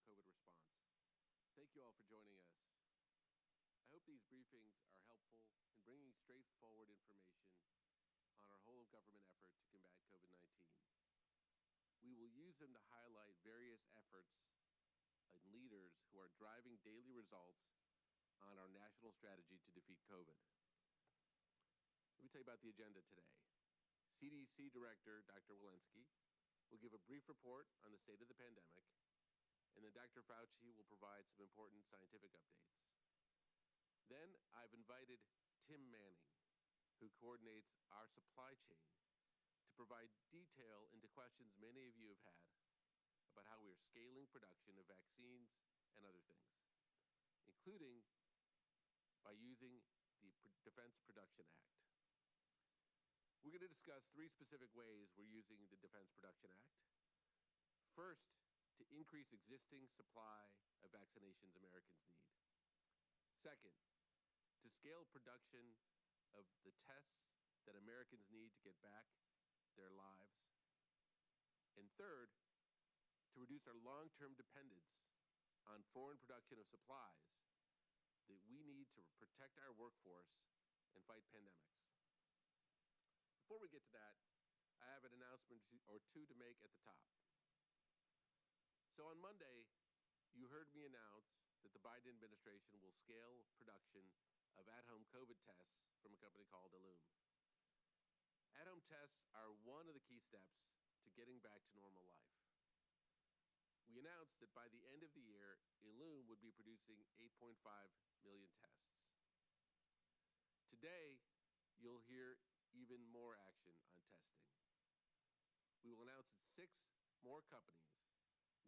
COVID response. Thank you all for joining us. I hope these briefings are helpful in bringing straightforward information on our whole of government effort to combat COVID-19. We will use them to highlight various efforts and leaders who are driving daily results on our national strategy to defeat COVID. Let me tell you about the agenda today. CDC Director Dr. Walensky will give a brief report on the state of the pandemic, and then Dr. Fauci will provide some important scientific updates. Then I've invited Tim Manning, who coordinates our supply chain, to provide detail into questions many of you have had about how we are scaling production of vaccines and other things, including by using the Defense Production Act. We're going to discuss three specific ways we're using the Defense Production Act. First, to increase existing supply of vaccinations Americans need. Second, to scale production of the tests that Americans need to get back their lives. And third, to reduce our long-term dependence on foreign production of supplies that we need to protect our workforce and fight pandemics. Before we get to that, I have an announcement or two to make at the top. So on Monday, you heard me announce that the Biden administration will scale production of at-home COVID tests from a company called Ellume. At-home tests are one of the key steps to getting back to normal life. We announced that by the end of the year, Ellume would be producing 8.5 million tests. Today, you'll hear even more action on testing. We will announce that 6 more companies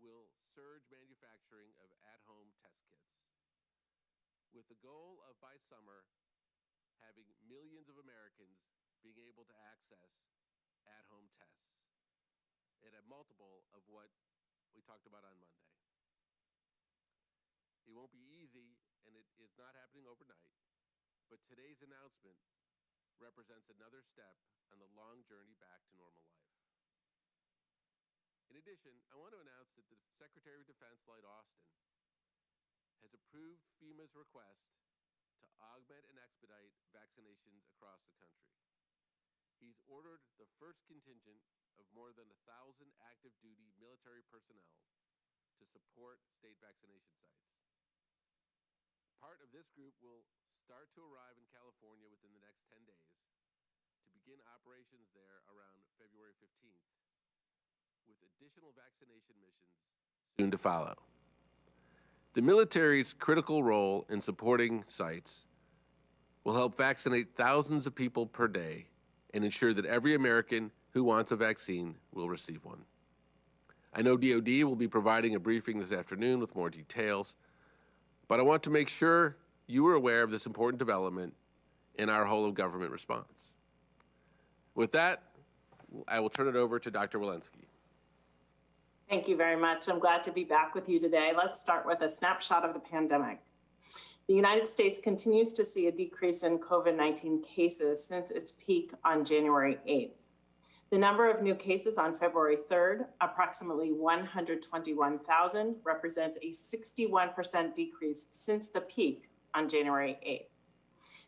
will surge manufacturing of at-home test kits, with the goal of, by summer, having millions of Americans being able to access at-home tests at a multiple of what we talked about on Monday. It won't be easy, and it is not happening overnight, but today's announcement represents another step on the long journey back to normal life. In addition, I want to announce that the Secretary of Defense, Lloyd Austin, has approved FEMA's request to augment and expedite vaccinations across the country. He's ordered the first contingent of more than 1,000 active duty military personnel to support state vaccination sites. Part of this group will start to arrive in California within the next 10 days to begin operations there around February 15th, with additional vaccination missions soon to follow. The military's critical role in supporting sites will help vaccinate thousands of people per day and ensure that every American who wants a vaccine will receive one. I know DoD will be providing a briefing this afternoon with more details, but I want to make sure you are aware of this important development in our whole of government response. With that, I will turn it over to Dr. Walensky. Thank you very much. I'm glad to be back with you today. Let's start with a snapshot of the pandemic. The United States continues to see a decrease in COVID-19 cases since its peak on January 8th. The number of new cases on February 3rd, approximately 121,000, represents a 61% decrease since the peak on January 8th.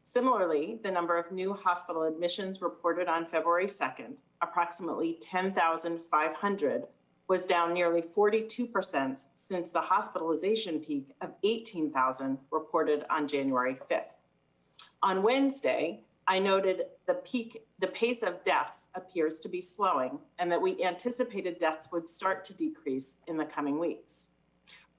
Similarly, the number of new hospital admissions reported on February 2nd, approximately 10,500, was down nearly 42% since the hospitalization peak of 18,000 reported on January 5th. On Wednesday, I noted the pace of deaths appears to be slowing and that we anticipated deaths would start to decrease in the coming weeks.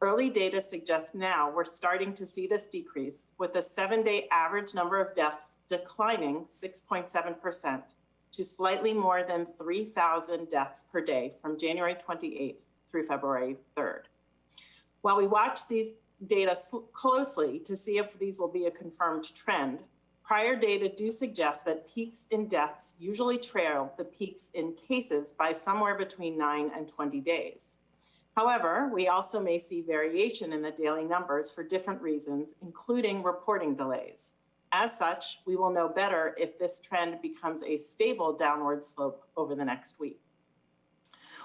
Early data suggests now we're starting to see this decrease, with the 7-day average number of deaths declining 6.7% to slightly more than 3,000 deaths per day from January 28th through February 3rd. While we watch these data closely to see if these will be a confirmed trend, prior data do suggest that peaks in deaths usually trail the peaks in cases by somewhere between 9 and 20 days. However, we also may see variation in the daily numbers for different reasons, including reporting delays. As such, we will know better if this trend becomes a stable downward slope over the next week.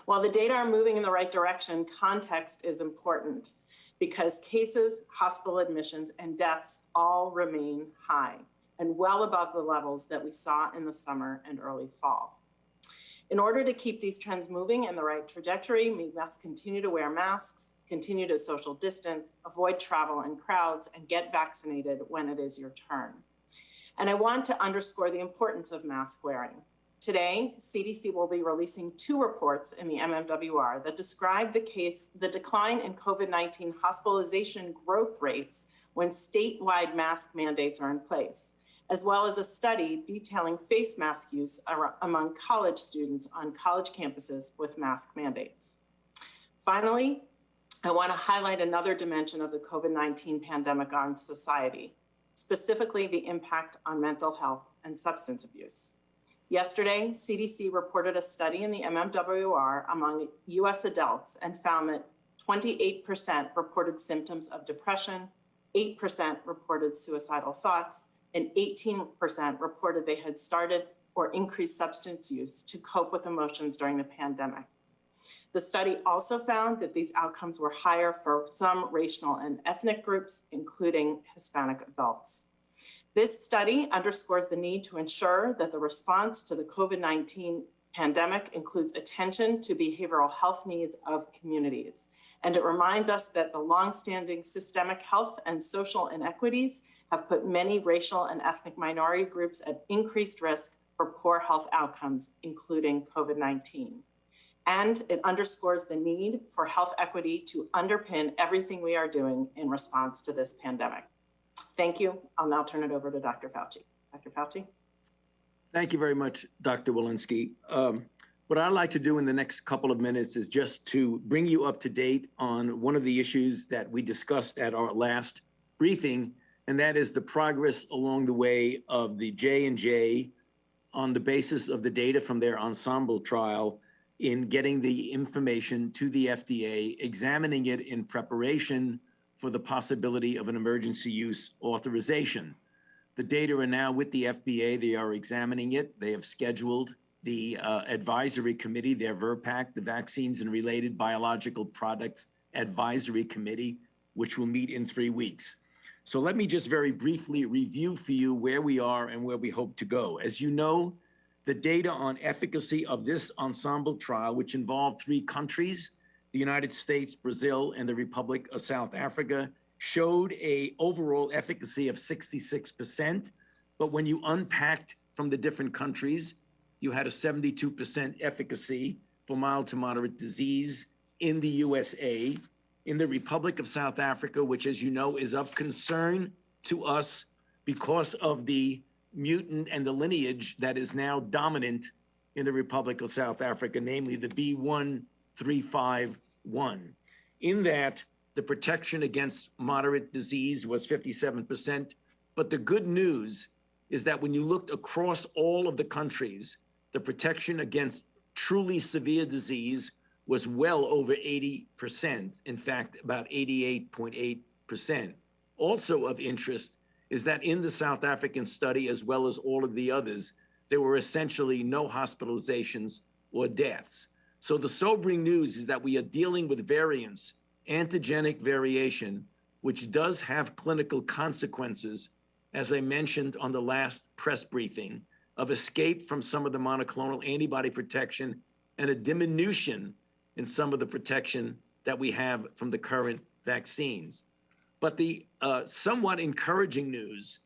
While the data are moving in the right direction, context is important. because cases, hospital admissions, and deaths all remain high and well above the levels that we saw in the summer and early fall. In order to keep these trends moving in the right trajectory, we must continue to wear masks, continue to social distance, avoid travel and crowds, and get vaccinated when it is your turn. And I want to underscore the importance of mask wearing. Today, CDC will be releasing 2 reports in the MMWR that describe the decline in COVID-19 hospitalization growth rates when statewide mask mandates are in place, as well as a study detailing face mask use among college students on college campuses with mask mandates. Finally, I want to highlight another dimension of the COVID-19 pandemic on society, specifically the impact on mental health and substance abuse. Yesterday, CDC reported a study in the MMWR among US adults and found that 28% reported symptoms of depression, 8% reported suicidal thoughts, and 18% reported they had started or increased substance use to cope with emotions during the pandemic. The study also found that these outcomes were higher for some racial and ethnic groups, including Hispanic adults. This study underscores the need to ensure that the response to the COVID-19 pandemic includes attention to behavioral health needs of communities. And it reminds us that the longstanding systemic health and social inequities have put many racial and ethnic minority groups at increased risk for poor health outcomes, including COVID-19. And it underscores the need for health equity to underpin everything we are doing in response to this pandemic. Thank you. I'll now turn it over to Dr. Fauci. Dr. Fauci. Thank you very much, Dr. Walensky. What I'd like to do in the next couple of minutes is just to bring you up to date on one of the issues that we discussed at our last briefing, and that is the progress along the way of the J&J on the basis of the data from their ensemble trial in getting the information to the FDA, examining it in preparation for the possibility of an emergency use authorization. The data are now with the FDA. They are examining it. They have scheduled the advisory committee, their VRBPAC, the Vaccines and Related Biological Products Advisory Committee, which will meet in 3 weeks. So let me just very briefly review for you where we are and where we hope to go. As you know, the data on efficacy of this ensemble trial, which involved 3 countries, the United States, Brazil, and the Republic of South Africa, showed an overall efficacy of 66%. But when you unpacked from the different countries, you had a 72% efficacy for mild to moderate disease in the USA. In the Republic of South Africa, which, as you know, is of concern to us because of the mutant and the lineage that is now dominant in the Republic of South Africa, namely the B.1.351. In that, the protection against moderate disease was 57%. But the good news is that when you looked across all of the countries, the protection against truly severe disease was well over 80%. In fact, about 88.8%. Also of interest is that in the South African study, as well as all of the others, there were essentially no hospitalizations or deaths. So the sobering news is that we are dealing with variants, antigenic variation, which does have clinical consequences, as I mentioned on the last press briefing, of escape from some of the monoclonal antibody protection and a diminution in some of the protection that we have from the current vaccines. But the somewhat encouraging news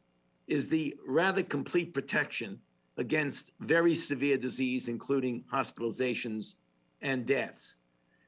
is the rather complete protection against very severe disease, including hospitalizations and deaths.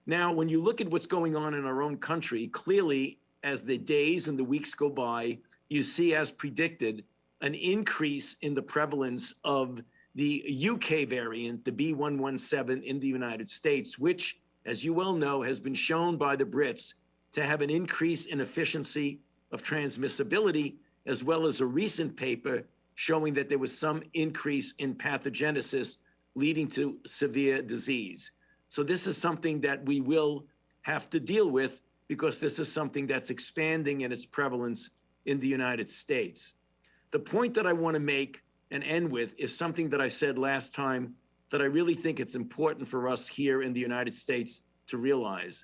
Now, when you look at what's going on in our own country, clearly, as the days and the weeks go by, you see, as predicted, an increase in the prevalence of the UK variant, the B.1.1.7 in the United States, which, as you well know, has been shown by the Brits to have an increase in efficiency of transmissibility, as well as a recent paper showing that there was some increase in pathogenesis leading to severe disease. So this is something that we will have to deal with because this is something that's expanding in its prevalence in the United States. The point that I want to make and end with is something that I said last time that I really think it's important for us here in the United States to realize.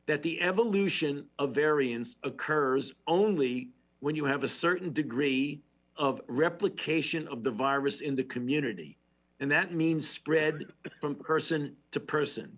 that the evolution of variants occurs only when you have a certain degree of replication of the virus in the community. And that means spread from person to person.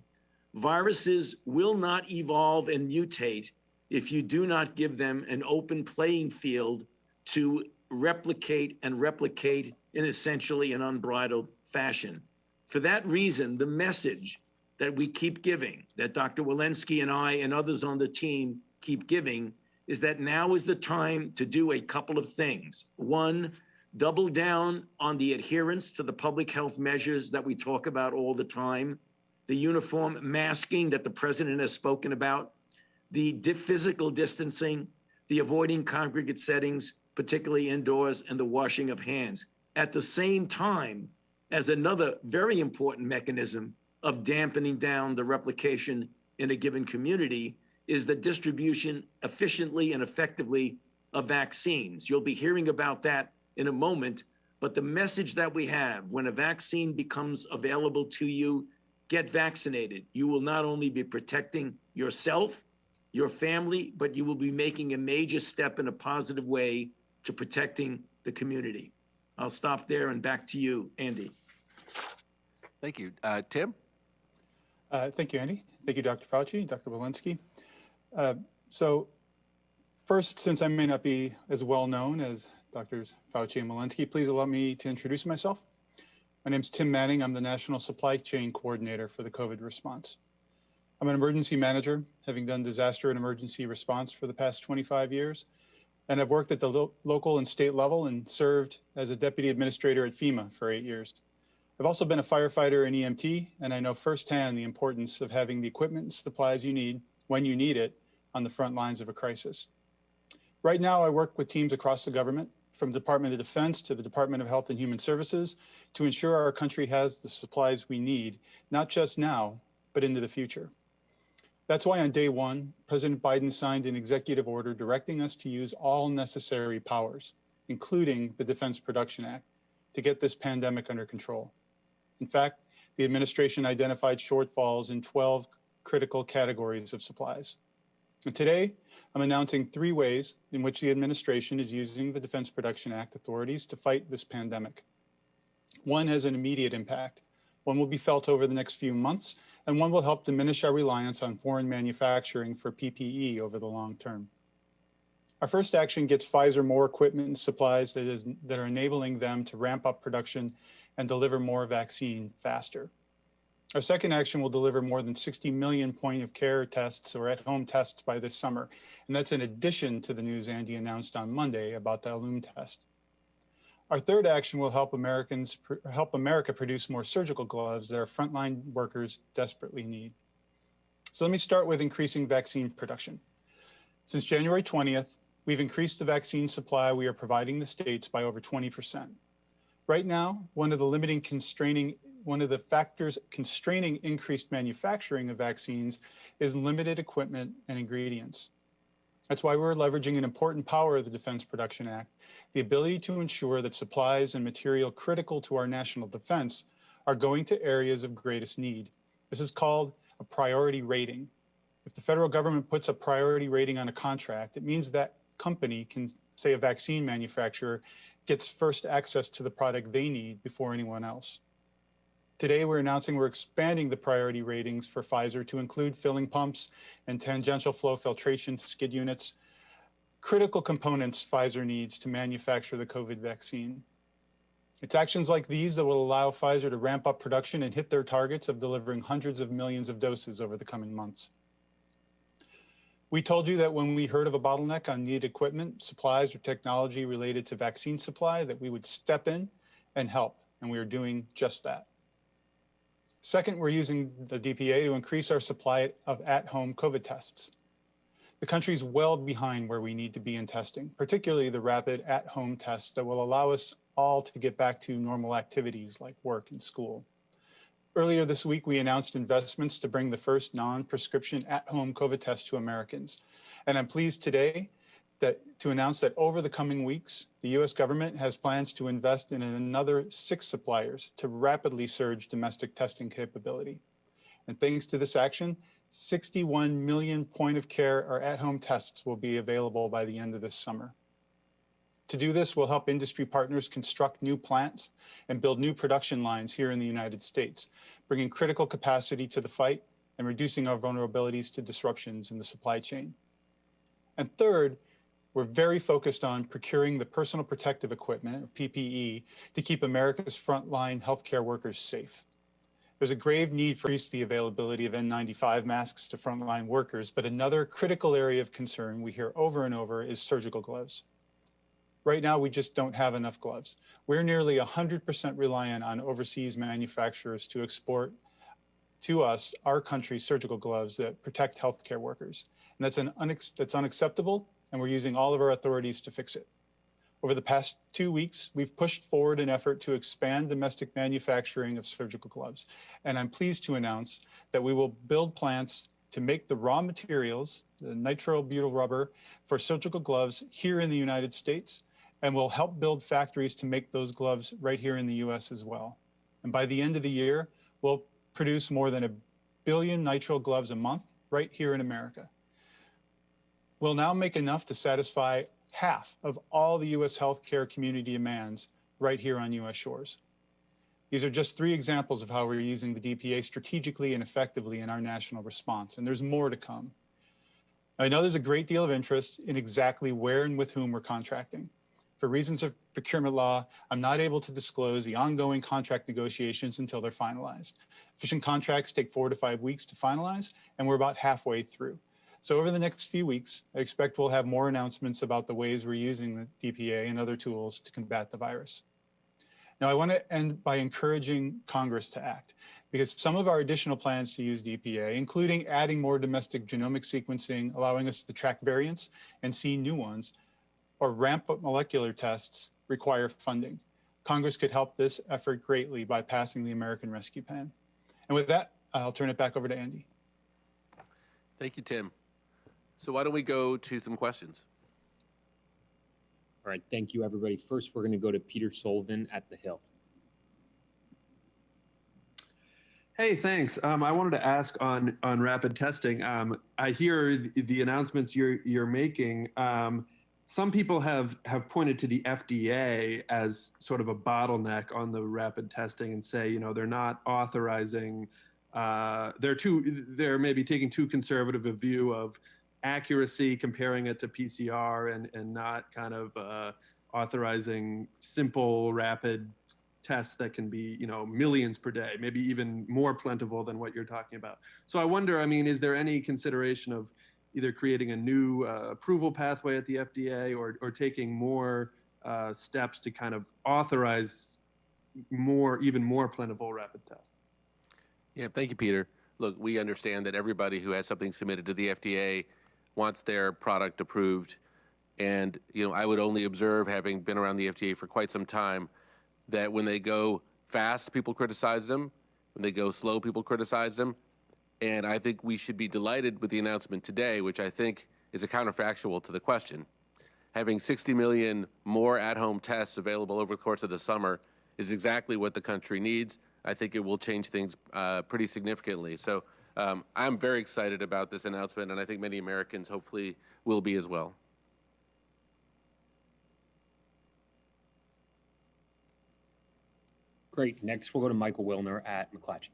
Viruses will not evolve and mutate if you do not give them an open playing field to replicate in essentially an unbridled fashion. For that reason, the message that we keep giving, that Dr. Walensky and I and others on the team keep giving, is that now is the time to do a couple of things. One, double down on the adherence to the public health measures that we talk about all the time, the uniform masking that the president has spoken about, the physical distancing, the avoiding congregate settings, particularly indoors, and the washing of hands. At the same time, as another very important mechanism of dampening down the replication in a given community, is the distribution efficiently and effectively of vaccines. You'll be hearing about that in a moment, but the message that we have, when a vaccine becomes available to you, get vaccinated. You will not only be protecting yourself, your family, but you will be making a major step in a positive way to protecting the community. I'll stop there and back to you, Andy. Thank you. Tim? Thank you, Andy. Thank you, Dr. Fauci, Dr. Walensky. So first, since I may not be as well known as Drs. Fauci and Walensky, please allow me to introduce myself. My name is Tim Manning. I'm the National Supply Chain Coordinator for the COVID response. I'm an emergency manager, having done disaster and emergency response for the past 25 years. And I've worked at the local and state level and served as a deputy administrator at FEMA for 8 years. I've also been a firefighter and EMT, and I know firsthand the importance of having the equipment and supplies you need when you need it on the front lines of a crisis. Right now, I work with teams across the government, from the Department of Defense to the Department of Health and Human Services, to ensure our country has the supplies we need, not just now, but into the future. That's why on day one, President Biden signed an executive order directing us to use all necessary powers, including the Defense Production Act, to get this pandemic under control. In fact, the administration identified shortfalls in 12 critical categories of supplies. And today, I'm announcing 3 ways in which the administration is using the Defense Production Act authorities to fight this pandemic. One has an immediate impact. One will be felt over the next few months, and one will help diminish our reliance on foreign manufacturing for PPE over the long term. Our first action gets Pfizer more equipment and supplies that are enabling them to ramp up production and deliver more vaccine faster. Our second action will deliver more than 60 million point-of-care tests or at-home tests by this summer, and that's in addition to the news Andy announced on Monday about the Loom test. Our third action will help America produce more surgical gloves that our frontline workers desperately need. So let me start with increasing vaccine production. Since January 20th, we've increased the vaccine supply we are providing the states by over 20%. Right now, one of the factors constraining increased manufacturing of vaccines is limited equipment and ingredients. That's why we're leveraging an important power of the Defense Production Act, the ability to ensure that supplies and material critical to our national defense are going to areas of greatest need. This is called a priority rating. If the federal government puts a priority rating on a contract, it means that company can, say a vaccine manufacturer, gets first access to the product they need before anyone else. Today, we're announcing we're expanding the priority ratings for Pfizer to include filling pumps and tangential flow filtration skid units, critical components Pfizer needs to manufacture the COVID vaccine. It's actions like these that will allow Pfizer to ramp up production and hit their targets of delivering hundreds of millions of doses over the coming months. We told you that when we heard of a bottleneck on needed equipment, supplies, or technology related to vaccine supply, that we would step in and help, and we are doing just that. Second, we're using the DPA to increase our supply of at-home COVID tests. The country's well behind where we need to be in testing, particularly the rapid at-home tests that will allow us all to get back to normal activities like work and school. Earlier this week, we announced investments to bring the first non-prescription at-home COVID test to Americans. And I'm pleased today to announce that over the coming weeks, the US government has plans to invest in another 6 suppliers to rapidly surge domestic testing capability. And thanks to this action, 61 million point of care or at-home tests will be available by the end of this summer. To do this, we'll help industry partners construct new plants and build new production lines here in the United States, bringing critical capacity to the fight and reducing our vulnerabilities to disruptions in the supply chain. And third, we're very focused on procuring the personal protective equipment, or PPE, to keep America's frontline healthcare workers safe. There's a grave need for increase the availability of N95 masks to frontline workers, but another critical area of concern we hear over and over is surgical gloves. Right now, we just don't have enough gloves. We're nearly 100% reliant on overseas manufacturers to export to us, our country's surgical gloves that protect healthcare workers. And that's unacceptable, and we're using all of our authorities to fix it. Over the past 2 weeks, we've pushed forward an effort to expand domestic manufacturing of surgical gloves. And I'm pleased to announce that we will build plants to make the raw materials, the nitrile-butyl rubber, for surgical gloves here in the United States, and we'll help build factories to make those gloves right here in the US as well. And by the end of the year, we'll produce more than 1 billion nitrile gloves a month right here in America. We'll now make enough to satisfy half of all the US healthcare community demands right here on US shores. These are just 3 examples of how we're using the DPA strategically and effectively in our national response, and there's more to come. I know there's a great deal of interest in exactly where and with whom we're contracting. For reasons of procurement law, I'm not able to disclose the ongoing contract negotiations until they're finalized. Efficient contracts take 4 to 5 weeks to finalize, and we're about halfway through. So over the next few weeks, I expect we'll have more announcements about the ways we're using the DPA and other tools to combat the virus. Now, I want to end by encouraging Congress to act, because some of our additional plans to use DPA, including adding more domestic genomic sequencing, allowing us to track variants and see new ones, or ramp up molecular tests, require funding. Congress could help this effort greatly by passing the American Rescue Plan. And with that, I'll turn it back over to Andy. Thank you, Tim. So why don't we go to some questions? All right, thank you, everybody. First, we're going to go to Peter Sullivan at The Hill. Hey, thanks. I wanted to ask on rapid testing. I hear the announcements you're making. Some people have pointed to the FDA as sort of a bottleneck on the rapid testing and say, you know, they're not authorizing. They're maybe taking too conservative a view of accuracy, comparing it to PCR, and not kind of authorizing simple rapid tests that can be, you know, millions per day, maybe even more plentiful than what you're talking about. So I wonder, I mean, is there any consideration of either creating a new approval pathway at the FDA or taking more steps to kind of authorize even more plentiful rapid tests? Yeah, thank you, Peter. Look, we understand that everybody who has something submitted to the FDA wants their product approved. And, you know, I would only observe, having been around the FDA for quite some time, that when they go fast, people criticize them. When they go slow, people criticize them. And I think we should be delighted with the announcement today, which I think is a counterfactual to the question. Having 60 million more at-home tests available over the course of the summer is exactly what the country needs. I think it will change things pretty significantly. So I'm very excited about this announcement, and I think many Americans hopefully will be as well. Great. Next, we'll go to Michael Wilner at McClatchy.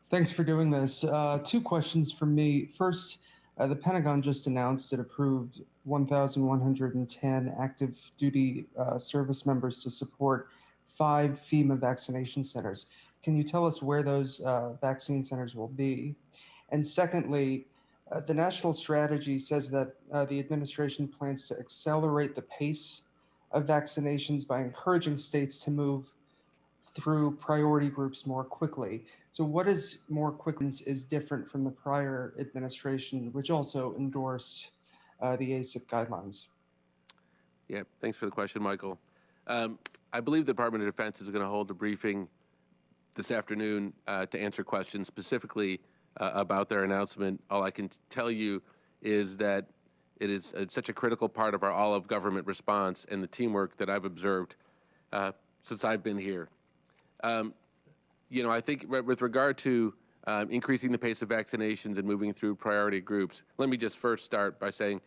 Thanks for doing this. 2 questions from me. First, the Pentagon just announced it approved 1,110 active duty service members to support 5 FEMA vaccination centers. Can you tell us where those vaccine centers will be? And secondly, the national strategy says that the administration plans to accelerate the pace of vaccinations by encouraging states to move through priority groups more quickly. So what is more quickly is different from the prior administration, which also endorsed the ACIP guidelines? Yeah, thanks for the question, Michael. I believe the Department of Defense is going to hold a briefing this afternoon to answer questions specifically about their announcement. All I can tell you is that it is such a critical part of our all-of-government response and the teamwork that I've observed since I've been here. I think with regard to increasing the pace of vaccinations and moving through priority groups, let me just first start by saying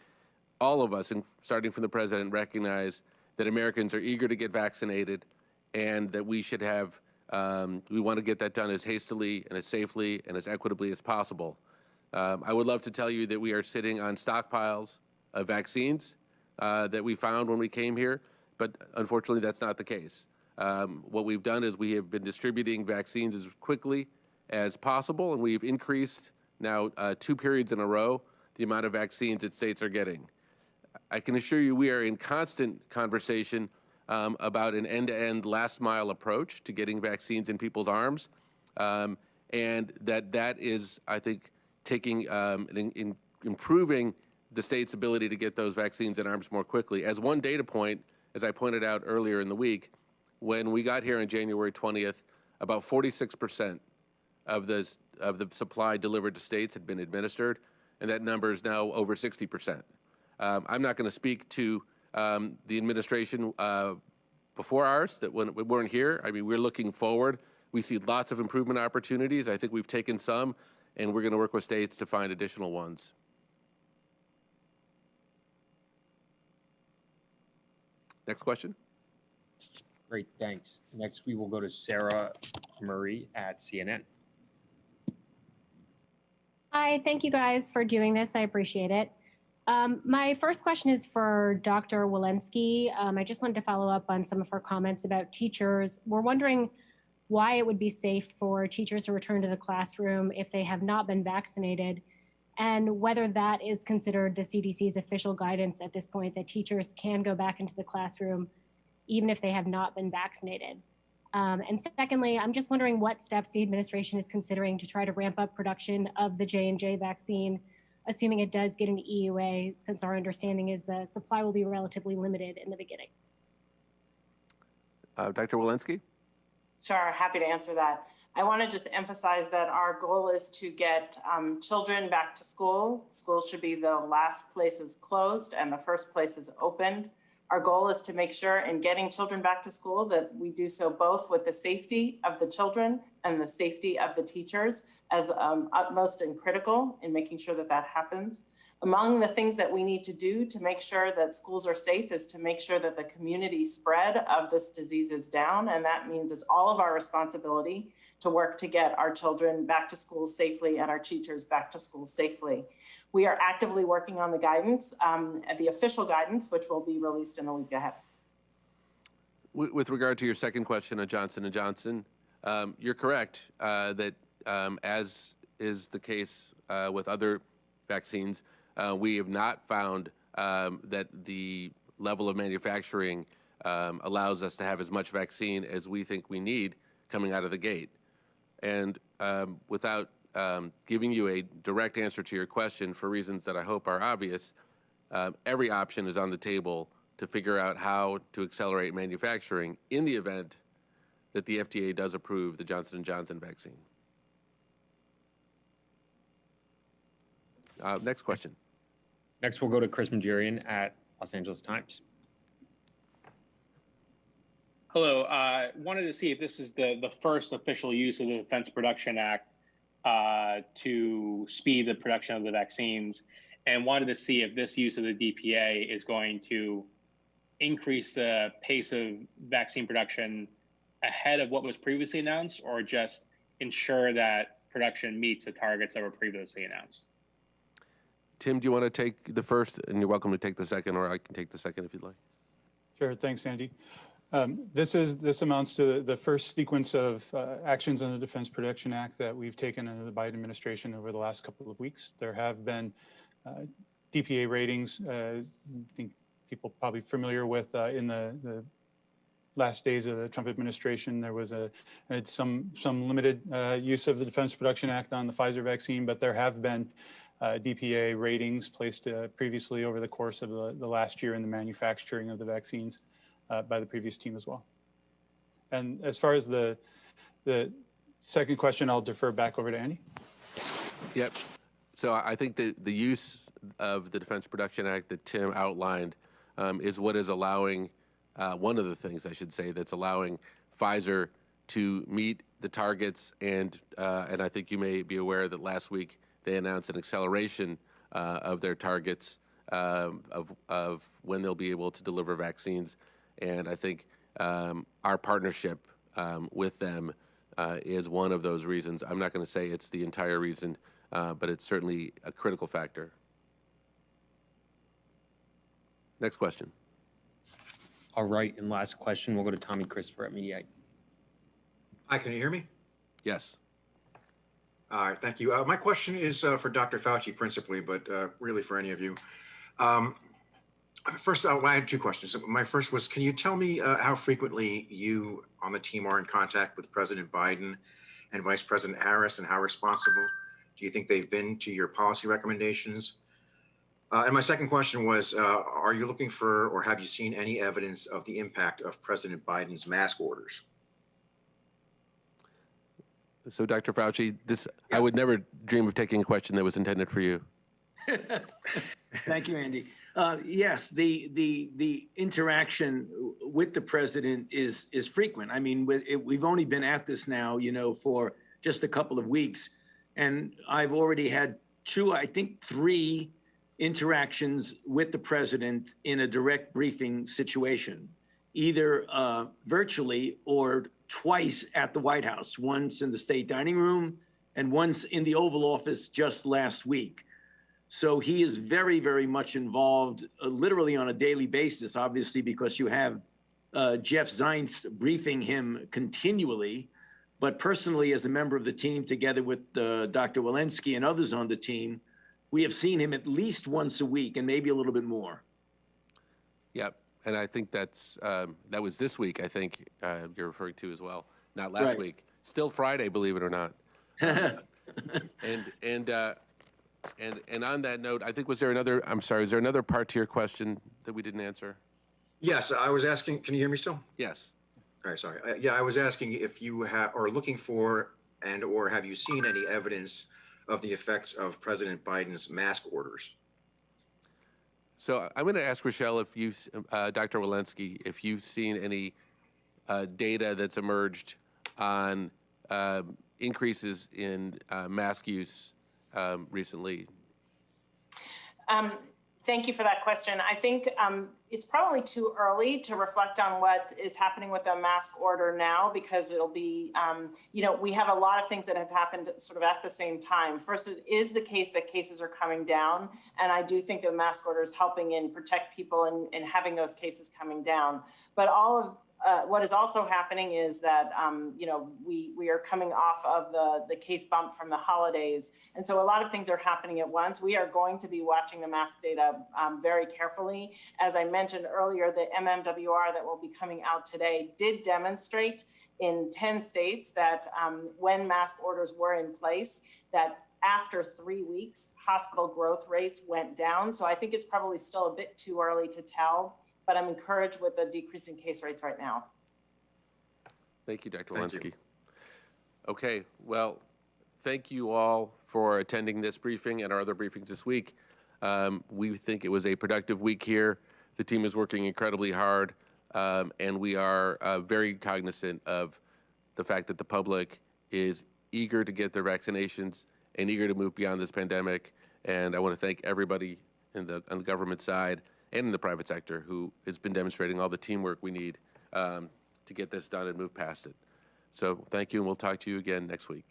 all of us, and starting from the president, recognize that Americans are eager to get vaccinated and that we should have, we want to get that done as hastily and as safely and as equitably as possible. I would love to tell you that we are sitting on stockpiles of vaccines that we found when we came here, but unfortunately that's not the case. What we've done is we have been distributing vaccines as quickly as possible, and we've increased now 2 periods in a row the amount of vaccines that states are getting. I can assure you we are in constant conversation about an end-to-end last-mile approach to getting vaccines in people's arms, and that is, I think, taking improving the state's ability to get those vaccines in arms more quickly. As one data point, as I pointed out earlier in the week, when we got here on January 20th, about 46% of the supply delivered to states had been administered, and that number is now over 60%. I'm not going to speak to the administration before ours, that when we weren't here. I mean, we're looking forward. We see lots of improvement opportunities. I think we've taken some, and we're going to work with states to find additional ones. Next question. Great, thanks. Next, we will go to Sarah Murray at CNN. Hi, thank you guys for doing this. I appreciate it. My first question is for Dr. Walensky. I just wanted to follow up on some of her comments about teachers. We're wondering why it would be safe for teachers to return to the classroom if they have not been vaccinated, and whether that is considered the CDC's official guidance at this point, that teachers can go back into the classroom even if they have not been vaccinated. And secondly, I'm just wondering what steps the administration is considering to try to ramp up production of the J&J vaccine, assuming it does get an EUA, since our understanding is the supply will be relatively limited in the beginning. Dr. Walensky? Sure, happy to answer that. I want to just emphasize that our goal is to get children back to school. Schools should be the last places closed and the first places opened. Our goal is to make sure in getting children back to school that we do so both with the safety of the children and the safety of the teachers as utmost and critical in making sure that that happens. Among the things that we need to do to make sure that schools are safe is to make sure that the community spread of this disease is down. And that means it's all of our responsibility to work to get our children back to school safely and our teachers back to school safely. We are actively working on the guidance, the official guidance, which will be released in the week ahead. With regard to your second question on Johnson & Johnson, you're correct that as is the case with other vaccines, we have not found that the level of manufacturing allows us to have as much vaccine as we think we need coming out of the gate. And without giving you a direct answer to your question for reasons that I hope are obvious, every option is on the table to figure out how to accelerate manufacturing in the event that the FDA does approve the Johnson & Johnson vaccine. Next question. Next, we'll go to Chris Majorian at Los Angeles Times. Hello. Wanted to see if this is the first official use of the Defense Production Act to speed the production of the vaccines, and wanted to see if this use of the DPA is going to increase the pace of vaccine production ahead of what was previously announced, or just ensure that production meets the targets that were previously announced. Tim, do you want to take the first? And you're welcome to take the second, or I can take the second if you'd like. Sure, thanks, Andy. This amounts to the first sequence of actions under the Defense Production Act that we've taken under the Biden administration over the last couple of weeks. There have been DPA ratings. I think people probably familiar with in the last days of the Trump administration, there was some limited use of the Defense Production Act on the Pfizer vaccine, but there have been DPA ratings placed previously over the course of the last year in the manufacturing of the vaccines by the previous team as well. And as far as the second question, I'll defer back over to Andy. Yep. So I think that the use of the Defense Production Act that Tim outlined is what is allowing, one of the things I should say, that's allowing Pfizer to meet the targets, and I think you may be aware that last week they announced an acceleration of their targets of when they'll be able to deliver vaccines. And I think our partnership with them is one of those reasons. I'm not going to say it's the entire reason, but it's certainly a critical factor. Next question. All right, and last question, we'll go to Tommy Christopher at Mediaite. Hi, can you hear me? Yes. All right, thank you. My question is for Dr. Fauci principally, but really for any of you. First, I had two questions. My first was, can you tell me how frequently you on the team are in contact with President Biden and Vice President Harris, and how responsible do you think they've been to your policy recommendations? And my second question was, are you looking for, or have you seen any evidence of the impact of President Biden's mask orders? So, Dr. Fauci, I would never dream of taking a question that was intended for you. Thank you, Andy. Yes, the interaction with the president is frequent. I mean, we've only been at this now, for just a couple of weeks, and I've already had three interactions with the president in a direct briefing situation, either virtually or twice at the White House, once in the state dining room and once in the Oval Office just last week. So he is very, very much involved, literally on a daily basis, obviously, because you have Jeff Zients briefing him continually. But personally, as a member of the team, together with Dr. Walensky and others on the team, we have seen him at least once a week and maybe a little bit more. Yep. And I think that was this week, I think you're referring to as well, not last week. Still Friday, believe it or not. And on that note, I think was there another part to your question that we didn't answer? Yes, I was asking, can you hear me still? Yes. All right, sorry. Yeah, I was asking if you are looking for or have you seen any evidence of the effects of President Biden's mask orders? So I'm going to ask Rochelle if Dr. Walensky, if you've seen any data that's emerged on increases in mask use recently. Thank you for that question. I think it's probably too early to reflect on what is happening with the mask order now, because it'll be, we have a lot of things that have happened sort of at the same time. First, it is the case that cases are coming down, and I do think the mask order is helping in protect people and having those cases coming down. But all of what is also happening is that, we are coming off of the case bump from the holidays. And so a lot of things are happening at once. We are going to be watching the mask data very carefully. As I mentioned earlier, the MMWR that will be coming out today did demonstrate in 10 states that when mask orders were in place, that after 3 weeks, hospital growth rates went down. So I think it's probably still a bit too early to tell, but I'm encouraged with the decrease in case rates right now. Thank you, Dr. Walensky. Okay, well, thank you all for attending this briefing and our other briefings this week. We think it was a productive week here. The team is working incredibly hard, and we are very cognizant of the fact that the public is eager to get their vaccinations and eager to move beyond this pandemic. And I want to thank everybody on the government side and in the private sector who has been demonstrating all the teamwork we need to get this done and move past it. So thank you, and we'll talk to you again next week.